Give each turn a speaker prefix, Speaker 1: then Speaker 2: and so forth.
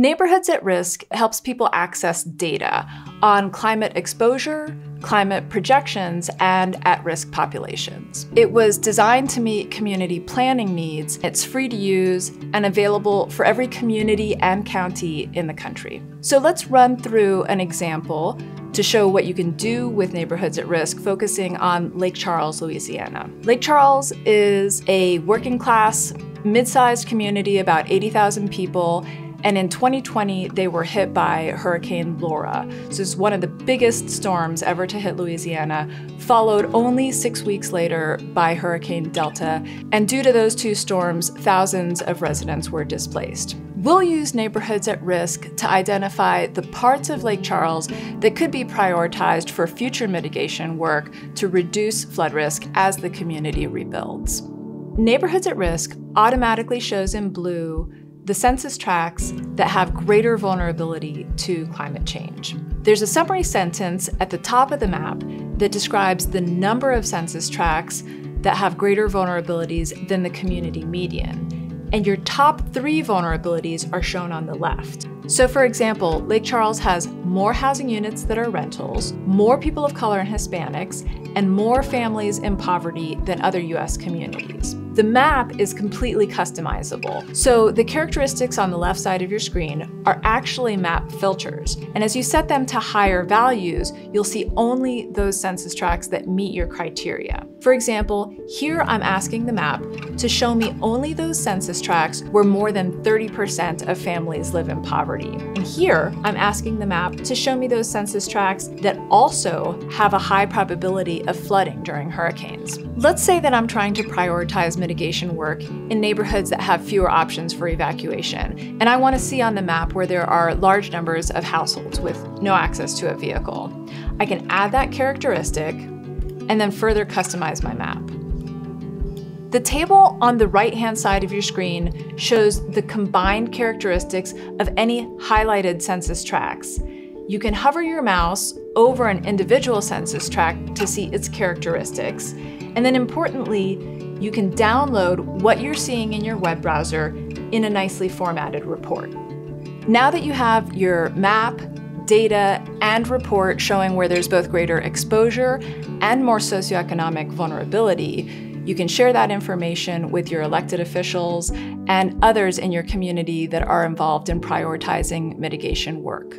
Speaker 1: Neighborhoods at Risk helps people access data on climate exposure, climate projections, and at-risk populations. It was designed to meet community planning needs. It's free to use and available for every community and county in the country. So let's run through an example to show what you can do with Neighborhoods at Risk, focusing on Lake Charles, Louisiana. Lake Charles is a working-class, mid-sized community, about 80,000 people, and in 2020, they were hit by Hurricane Laura. So it's one of the biggest storms ever to hit Louisiana, followed only 6 weeks later by Hurricane Delta. And due to those two storms, thousands of residents were displaced. We'll use Neighborhoods at Risk to identify the parts of Lake Charles that could be prioritized for future mitigation work to reduce flood risk as the community rebuilds. Neighborhoods at Risk automatically shows in blue the census tracts that have greater vulnerability to climate change. There's a summary sentence at the top of the map that describes the number of census tracts that have greater vulnerabilities than the community median. And your top 3 vulnerabilities are shown on the left. So for example, Lake Charles has more housing units that are rentals, more people of color and Hispanics, and more families in poverty than other US communities. The map is completely customizable. So the characteristics on the left side of your screen are actually map filters. And as you set them to higher values, you'll see only those census tracts that meet your criteria. For example, here I'm asking the map to show me only those census tracts where more than 30% of families live in poverty. And here I'm asking the map to show me those census tracts that also have a high probability of flooding during hurricanes. Let's say that I'm trying to prioritize mitigation work in neighborhoods that have fewer options for evacuation, and I want to see on the map where there are large numbers of households with no access to a vehicle. I can add that characteristic and then further customize my map. The table on the right-hand side of your screen shows the combined characteristics of any highlighted census tracts. You can hover your mouse over an individual census tract to see its characteristics, and then importantly, you can download what you're seeing in your web browser in a nicely formatted report. Now that you have your map, data, and report showing where there's both greater exposure and more socioeconomic vulnerability, you can share that information with your elected officials and others in your community that are involved in prioritizing mitigation work.